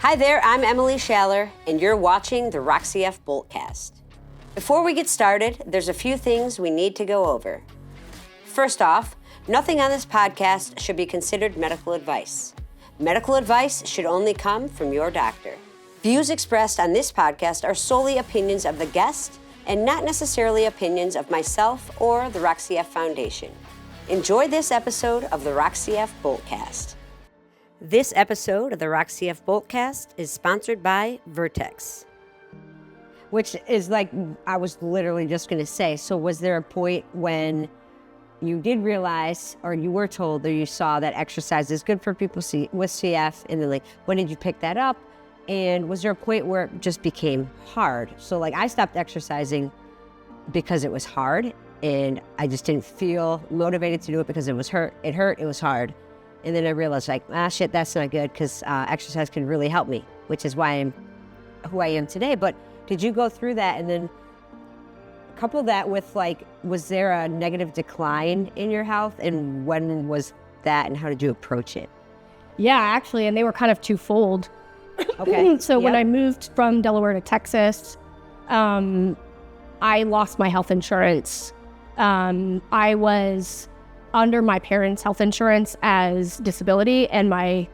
Hi there, I'm Emily Schaller, and you're watching the Roxy F. Boltcast. Before we get started, there's a few things we need to go over. First off, nothing on this podcast should be considered medical advice. Medical advice should only come from your doctor. Views expressed on this podcast are solely opinions of the guest and not necessarily opinions of myself or the Roxy F. Foundation. Enjoy this episode of the Roxy F. Boltcast. This episode of the Roxy F. Boltcast is sponsored by Vertex. Which is like, I was literally just going to say, so was there a point when you did realize, or you were told, or you saw that exercise is good for people with CF, and then like, when did you pick that up? And was there a point where it just became hard? So like, I stopped exercising because it was hard, and I just didn't feel motivated to do it because it hurt, it was hard. And then I realized like, shit, that's not good, because exercise can really help me, which is why I'm who I am today. But did you go through that and then couple that with like, was there a negative decline in your health, and when was that, and how did you approach it? Yeah, actually, and they were kind of twofold. Okay. So when I moved from Delaware to Texas, I lost my health insurance. I was under my parents' health insurance as disability, and my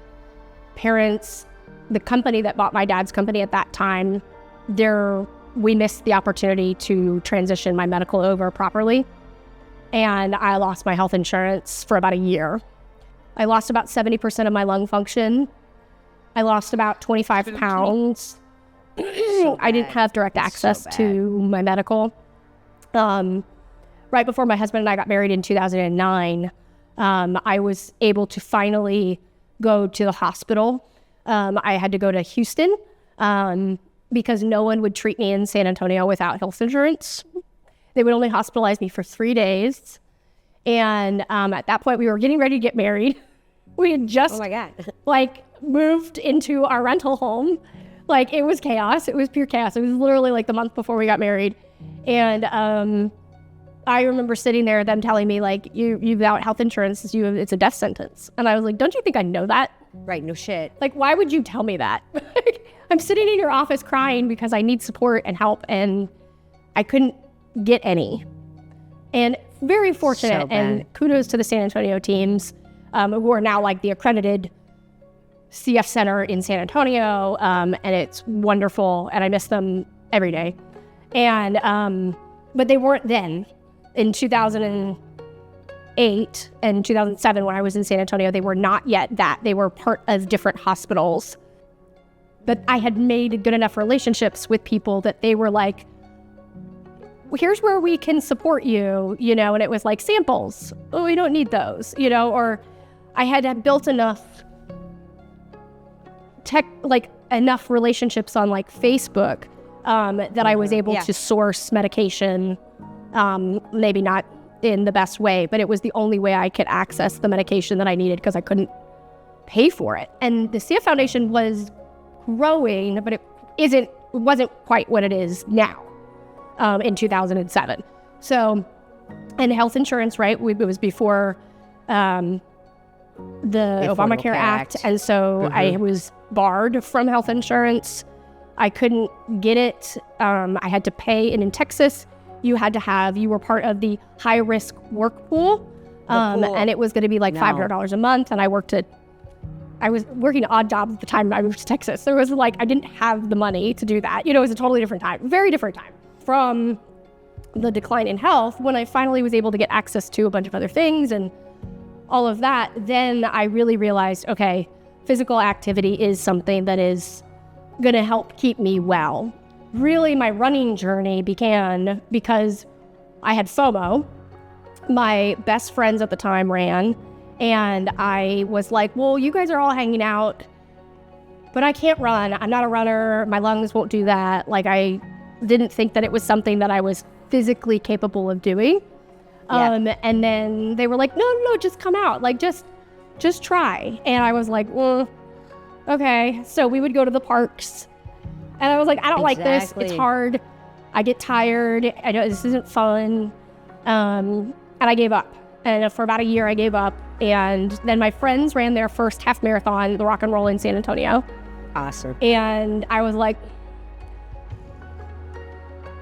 parents, the company that bought my dad's company at that time, we missed the opportunity to transition my medical over properly, and I lost my health insurance for about a year. I lost about 70% of my lung function. I lost about 25 pounds. I didn't have direct access to my medical. Right before my husband and I got married in 2009, I was able to finally go to the hospital. I had to go to Houston because no one would treat me in San Antonio without health insurance. They would only hospitalize me for 3 days. And at that point, we were getting ready to get married. We had just moved into our rental home. Like, it was chaos. It was pure chaos. It was literally like the month before we got married. And I remember sitting there, them telling me, like, you without health insurance, it's a death sentence. And I was like, don't you think I know that? Right, no shit. Like, why would you tell me that? I'm sitting in your office crying because I need support and help, and I couldn't get any. And very fortunate, and kudos to the San Antonio teams, who are now like the accredited CF Center in San Antonio, and it's wonderful, and I miss them every day. And but they weren't then. In 2008 and 2007, when I was in San Antonio, they were not yet that. They were part of different hospitals. But I had made good enough relationships with people that they were like, well, here's where we can support you, and it was like samples. Oh, we don't need those, or I had built enough enough relationships on like Facebook that I was able to source medication. Maybe not in the best way, but it was the only way I could access the medication that I needed because I couldn't pay for it. And the CF Foundation was growing, but it wasn't quite what it is now in 2007. So, and health insurance, right? It was before the Obamacare Act. And so I was barred from health insurance. I couldn't get it. I had to pay, and in Texas, you were part of the high-risk work pool, and it was going to be like $500 a month, and I was working odd jobs at the time I moved to Texas. There was like, I didn't have the money to do that. It was a totally different time, very different time. From the decline in health, when I finally was able to get access to a bunch of other things and all of that, then I really realized, okay, physical activity is something that is going to help keep me well. Really, my running journey began because I had FOMO. My best friends at the time ran, and I was like, well, you guys are all hanging out, but I can't run. I'm not a runner. My lungs won't do that. Like, I didn't think that it was something that I was physically capable of doing. And then they were like, no, just come out. Like, just try. And I was like, well, okay. So we would go to the parks. And I was like, I don't like this. It's hard. I get tired. I know this isn't fun. And I gave up. And for about a year, I gave up. And then my friends ran their first half marathon, the Rock and Roll in San Antonio. Awesome. And I was like,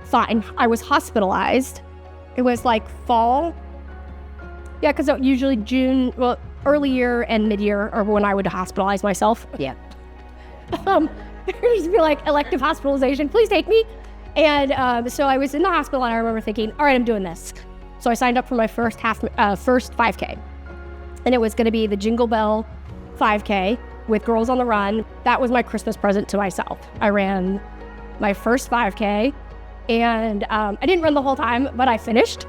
fine. I was hospitalized. It was like fall. Yeah, because usually June, well, early year and mid-year are when I would hospitalize myself. Yeah. There'd just be like elective hospitalization, please take me. And so I was in the hospital and I remember thinking, all right, I'm doing this. So I signed up for my first 5K. And it was going to be the Jingle Bell 5K with Girls on the Run. That was my Christmas present to myself. I ran my first 5K and I didn't run the whole time, but I finished.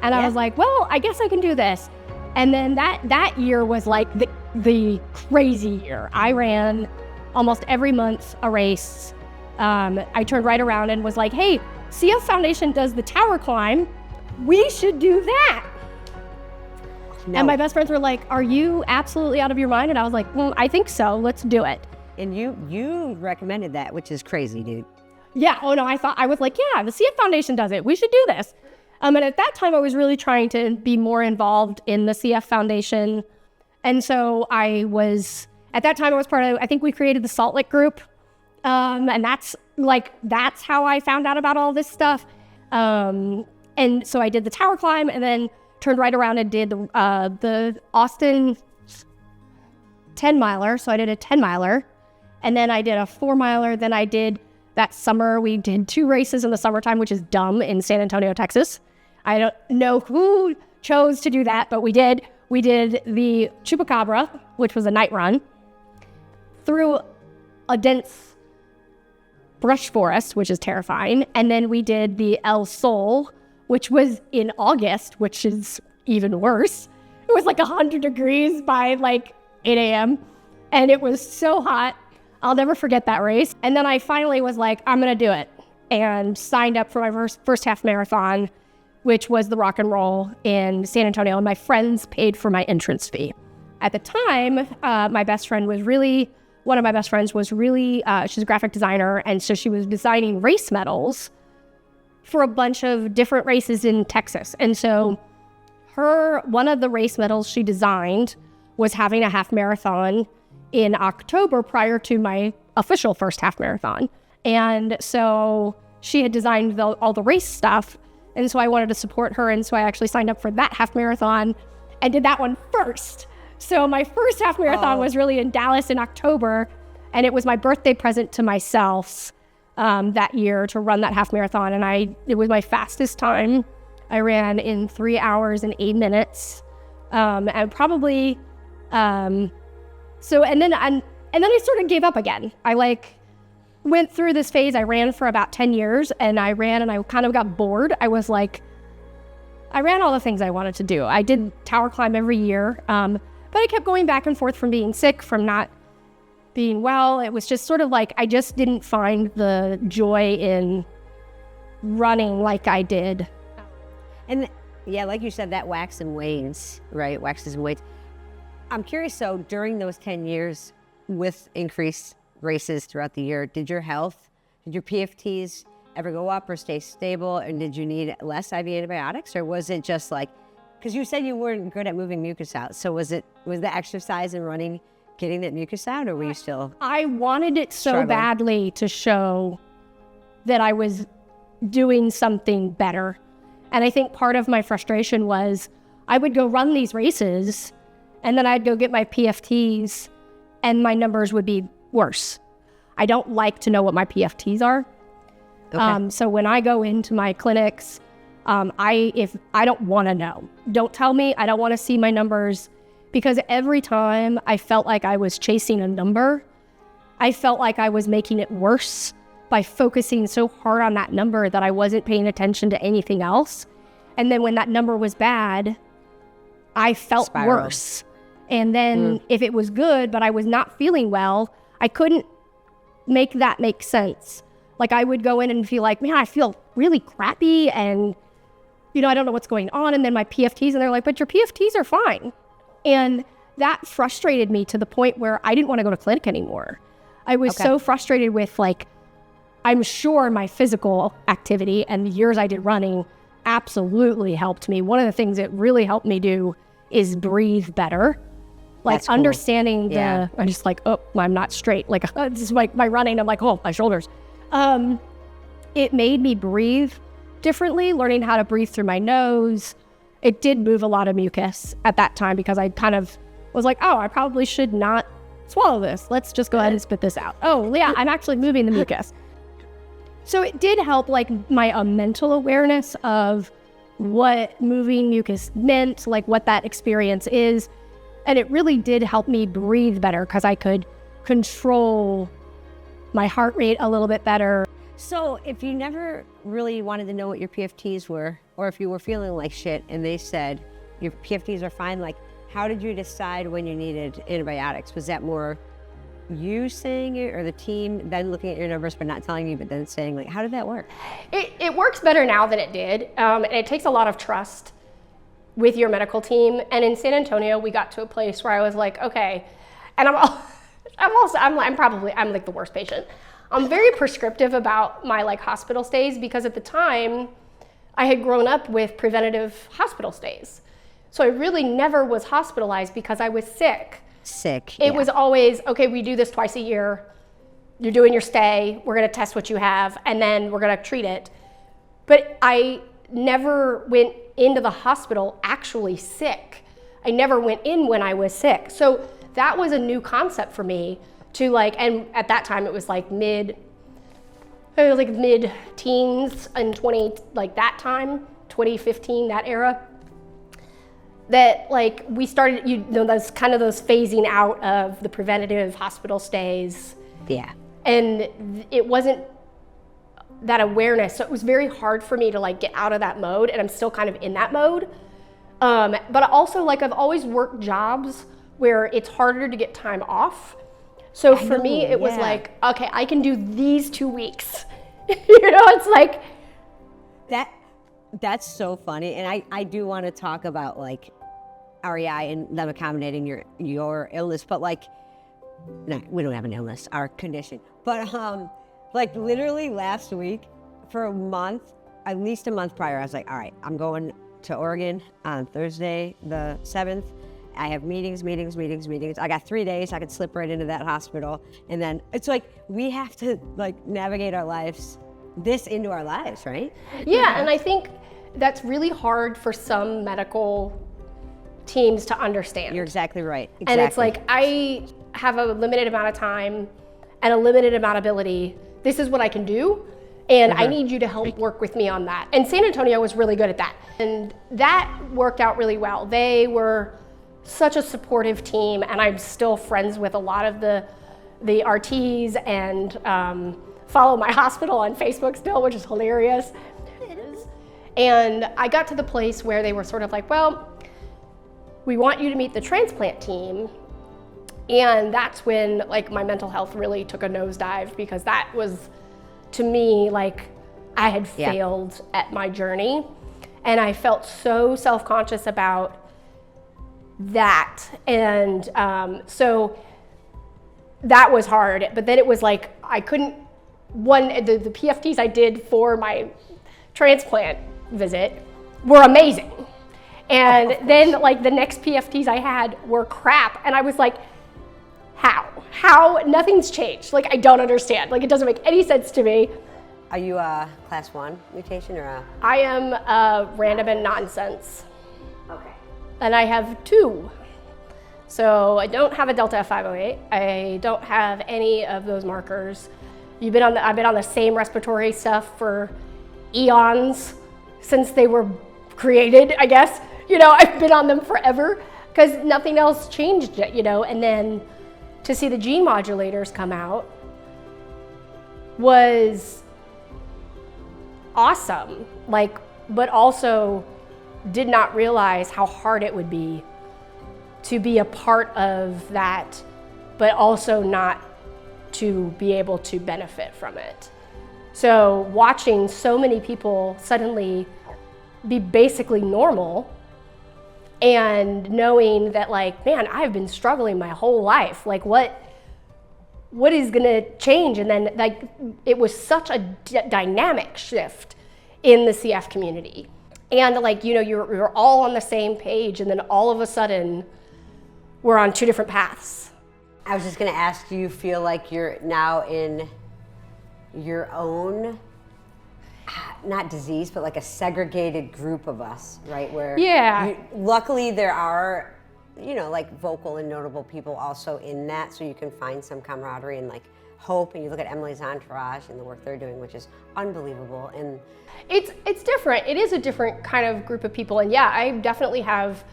And I was like, well, I guess I can do this. And then that year was like the crazy year. I ran almost every month a race. I turned right around and was like, hey, CF Foundation does the tower climb. We should do that. No. And my best friends were like, are you absolutely out of your mind? And I was like, I think so. Let's do it. And you recommended that, which is crazy, dude. Yeah. Oh, no, I was like, yeah, the CF Foundation does it. We should do this. And at that time, I was really trying to be more involved in the CF Foundation. And so at that time, I was part of, I think we created the Salt Lick group. And that's how I found out about all this stuff. And so I did the tower climb and then turned right around and did the Austin 10-miler. So I did a 10-miler and then I did a 4-miler. Then I did that summer, we did 2 races in the summertime, which is dumb, in San Antonio, Texas. I don't know who chose to do that, but we did. We did the Chupacabra, which was a night run, through a dense brush forest, which is terrifying. And then we did the El Sol, which was in August, which is even worse. It was like 100 degrees by like 8 a.m. And it was so hot. I'll never forget that race. And then I finally was like, I'm going to do it. And signed up for my first half marathon, which was the Rock and Roll in San Antonio. And my friends paid for my entrance fee. At the time, one of my best friends was really, she's a graphic designer. And so she was designing race medals for a bunch of different races in Texas. And so one of the race medals she designed was having a half marathon in October prior to my official first half marathon. And so she had designed all the race stuff. And so I wanted to support her. And so I actually signed up for that half marathon and did that one first. So my first half marathon was really in Dallas in October. And it was my birthday present to myself that year to run that half marathon. And it was my fastest time. I ran in 3 hours and 8 minutes. And probably, and then I sort of gave up again. I went through this phase. I ran for about 10 years and I kind of got bored. I ran all the things I wanted to do. I did tower climb every year. But I kept going back and forth from being sick, from not being well. It was just sort of like, I just didn't find the joy in running like I did. And yeah, like you said, that wax and wanes, right? Waxes and wanes. I'm curious, so during those 10 years with increased races throughout the year, did your PFTs ever go up or stay stable? And did you need less IV antibiotics? Or was it just like, because you said you weren't good at moving mucus out. So was the exercise and running getting that mucus out, or were you still I wanted it so badly to show that I was doing something better. And I think part of my frustration was I would go run these races and then I'd go get my PFTs and my numbers would be worse. I don't like to know what my PFTs are. Okay. So when I go into my clinics, I don't want to know. Don't tell me. I don't want to see my numbers, because every time I felt like I was chasing a number, I felt like I was making it worse by focusing so hard on that number that I wasn't paying attention to anything else. And then when that number was bad, I felt worse. And then if it was good, but I was not feeling well, I couldn't make that make sense. Like I would go in and feel like, man, I feel really crappy and, I don't know what's going on. And then my PFTs, and they're like, but your PFTs are fine. And that frustrated me to the point where I didn't want to go to clinic anymore. I was so frustrated with I'm sure my physical activity and the years I did running absolutely helped me. One of the things it really helped me do is breathe better. Like That's cool. understanding Yeah. I'm just like, oh, I'm not straight. Like this is my running. I'm like, oh, my shoulders. It made me breathe differently, learning how to breathe through my nose. It did move a lot of mucus at that time because I kind of was like, oh, I probably should not swallow this. Let's just go ahead and spit this out. Oh, yeah, I'm actually moving the mucus. So it did help like my mental awareness of what moving mucus meant, like what that experience is. And it really did help me breathe better because I could control my heart rate a little bit better. So if you never really wanted to know what your PFTs were, or if you were feeling like shit and they said your PFTs are fine, like how did you decide when you needed antibiotics? Was that more you saying it or the team then looking at your numbers but not telling you, but then saying like, how did that work? It works better now than it did. And it takes a lot of trust with your medical team. And in San Antonio, we got to a place where I was like, okay, and I'm like the worst patient. I'm very prescriptive about my like hospital stays because at the time I had grown up with preventative hospital stays. So I really never was hospitalized because I was sick. It was always, okay, we do this twice a year. You're doing your stay. We're going to test what you have, and then we're going to treat it. But I never went into the hospital actually sick. I never went in when I was sick. So that was a new concept for me to like, and at that time it was like mid-teens and 2015, that era. That like we started, those kind of those phasing out of the preventative hospital stays. Yeah. And it wasn't that awareness. So it was very hard for me to like get out of that mode, and I'm still kind of in that mode. But also like I've always worked jobs where it's harder to get time off. So for me, it was like, okay, I can do these 2 weeks. It's like. That's so funny. And I do want to talk about like REI and them accommodating your illness, but like, no, we don't have an illness, our condition. But like literally last week for a month, at least a month prior, I was like, all right, I'm going to Oregon on Thursday, the 7th. I have meetings. I got 3 days. I could slip right into that hospital. And then it's like, we have to like navigate our lives, into our lives, right? Yeah, and I think that's really hard for some medical teams to understand. You're exactly right. Exactly. And it's like, I have a limited amount of time and a limited amount of ability. This is what I can do, and I need you to help work with me on that. And San Antonio was really good at that. And that worked out really well. They were such a supportive team, and I'm still friends with a lot of the RTs and follow my hospital on Facebook still, which is hilarious. And I got to the place where they were sort of like, well, we want you to meet the transplant team. And that's when like my mental health really took a nosedive, because that was, to me, like I had failed at my journey. And I felt so self-conscious about that. And so that was hard. But then it was like, I couldn't, the PFTs I did for my transplant visit were amazing. And then like the next PFTs I had were crap. And I was like, how nothing's changed? Like, I don't understand. Like, it doesn't make any sense to me. Are you a class 1 mutation or a? I am random and nonsense. Okay. And I have 2. So I don't have a Delta F508. I don't have any of those markers. I've been on the same respiratory stuff for eons since they were created, I guess. I've been on them forever because nothing else changed it, and then to see the gene modulators come out was awesome, but also did not realize how hard it would be to be a part of that, but also not to be able to benefit from it. So watching so many people suddenly be basically normal, and knowing that like, man, I've been struggling my whole life. Like what is gonna change? And then like, it was such a dynamic shift in the CF community. And like, you're all on the same page, and then all of a sudden we're on two different paths. I was just going to ask, do you feel like you're now in your own, not disease, but like a segregated group of us, right? Where luckily there are, like vocal and notable people also in that, so you can find some camaraderie and like hope. And you look at Emily's entourage and the work they're doing, which is unbelievable. And it's different. It is a different kind of group of people. And yeah, I definitely have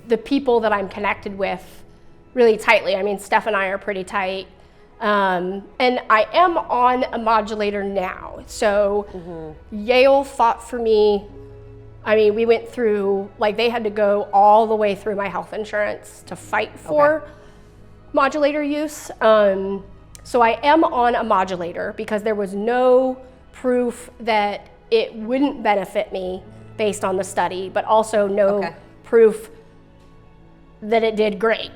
the people that I'm connected with really tightly. I mean, Steph and I are pretty tight. And I am on a modulator now. So Yale fought for me. I mean, we went through, like, they had to go all the way through my health insurance to fight for modulator use. So I am on a modulator because there was no proof that it wouldn't benefit me based on the study, but also no proof that it did great,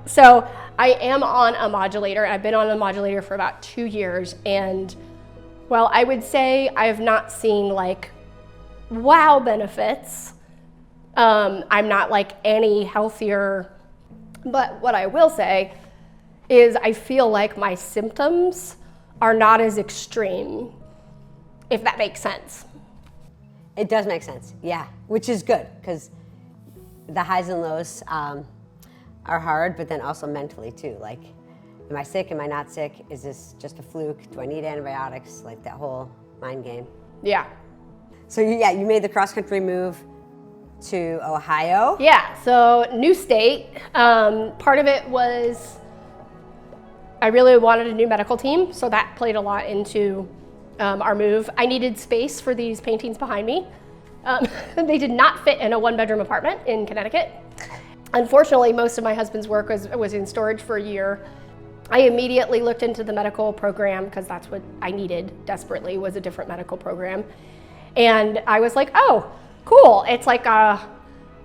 So I am on a modulator. I've been on a modulator for about 2 years. And, well, I would say I have not seen, like, wow benefits. I'm not like any healthier, but what I will say is I feel like my symptoms are not as extreme, if that makes sense. It does make sense, yeah, which is good, because the highs and lows are hard, but then also mentally too. Like, am I sick? Am I not sick? Is this just a fluke? Do I need antibiotics? Like that whole mind game. Yeah. So you made the cross-country move to Ohio. Yeah, so new state. Part of it was I really wanted a new medical team, so that played a lot into our move. I needed space for these paintings behind me. They did not fit in a one-bedroom apartment in Connecticut. Unfortunately, most of my husband's work was in storage for a year. I immediately looked into the medical program because that's what I needed desperately, was a different medical program. And I was like, oh, cool. It's like a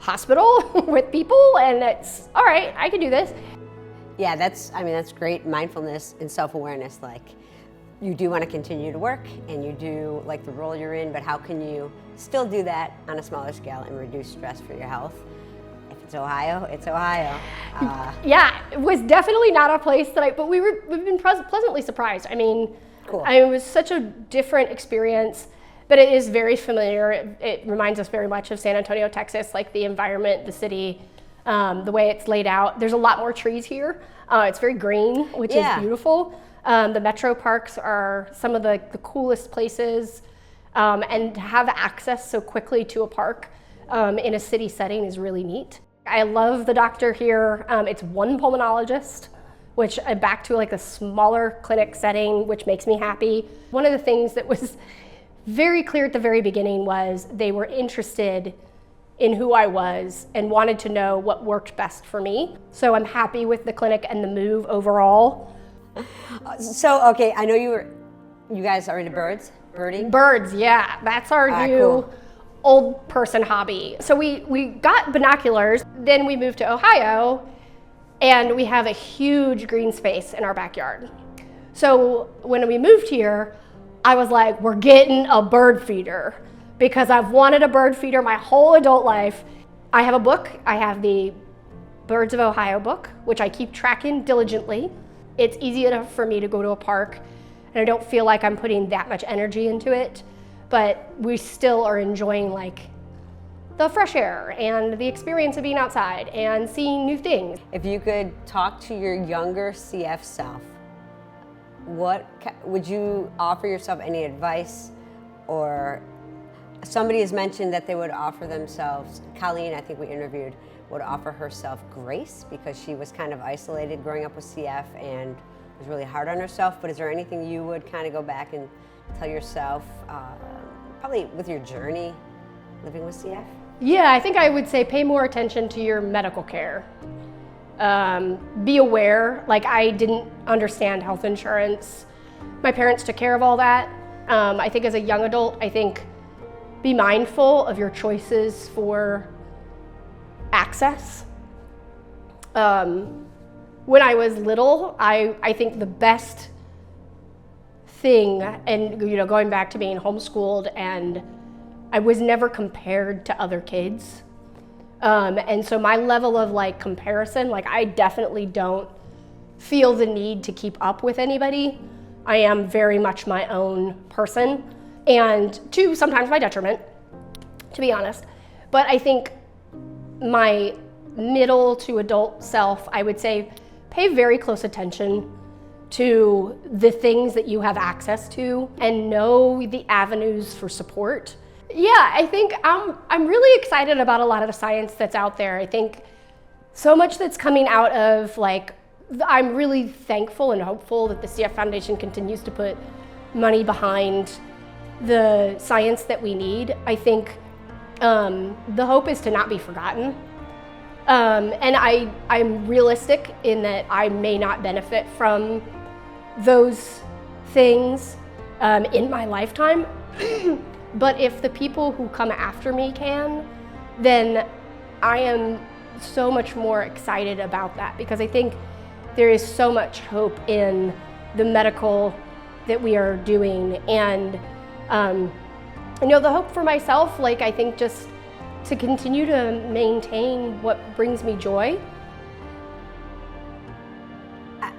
hospital with people, and it's all right, I can do this. Yeah, that's great mindfulness and self-awareness. Like, you do want to continue to work and you do like the role you're in, but how can you still do that on a smaller scale and reduce stress for your health? If it's Ohio, it's Ohio. Yeah, it was definitely not a place that but we've been pleasantly surprised. I mean, cool. It was such a different experience, but it is very familiar. It reminds us very much of San Antonio, Texas, like the environment, the city, the way it's laid out. There's a lot more trees here. It's very green, which is beautiful. The metro parks are some of the coolest places, and to have access so quickly to a park in a city setting is really neat. I love the doctor here. It's one pulmonologist, which I'm back to like a smaller clinic setting, which makes me happy. One of the things that was very clear at the very beginning was they were interested in who I was and wanted to know what worked best for me. So I'm happy with the clinic and the move overall. So, okay, I know you guys are into birding? Birds, yeah. That's our new old person hobby. So we got binoculars, then we moved to Ohio, and we have a huge green space in our backyard. So when we moved here, I was like, we're getting a bird feeder, because I've wanted a bird feeder my whole adult life. I have a book. I have the Birds of Ohio book, which I keep tracking diligently. It's easy enough for me to go to a park, and I don't feel like I'm putting that much energy into it, but we still are enjoying like the fresh air and the experience of being outside and seeing new things. If you could talk to your younger CF self, what would you offer yourself any advice? Or somebody has mentioned that they would offer themselves, Colleen, I think we interviewed, would offer herself grace because she was kind of isolated growing up with CF and was really hard on herself. But is there anything you would kind of go back and tell yourself, probably with your journey living with CF? Yeah, I think I would say pay more attention to your medical care. Be aware, like I didn't understand health insurance. My parents took care of all that. I think as a young adult, be mindful of your choices for access. When I was little, I think the best thing, and going back to being homeschooled, and I was never compared to other kids. And so my level of like comparison, like I definitely don't feel the need to keep up with anybody. I am very much my own person, and to sometimes my detriment, to be honest. But I think my middle to adult self, I would say, pay very close attention to the things that you have access to and know the avenues for support. Yeah, I think I'm really excited about a lot of the science that's out there. I think so much that's coming out of like, I'm really thankful and hopeful that the CF Foundation continues to put money behind the science that we need. I think the hope is to not be forgotten. And I'm realistic in that I may not benefit from those things in my lifetime. But if the people who come after me can, then I am so much more excited about that, because I think there is so much hope in the medical that we are doing. And the hope for myself, like I think just to continue to maintain what brings me joy.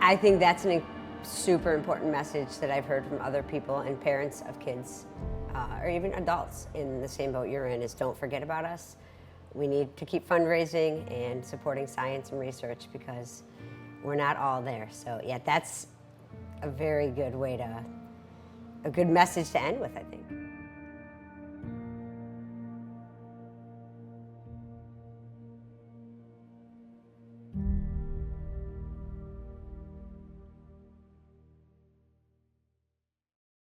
I think that's a super important message that I've heard from other people and parents of kids, or even adults in the same boat you're in, is don't forget about us. We need to keep fundraising and supporting science and research because we're not all there. So yeah, that's a very good way a good message to end with, I think.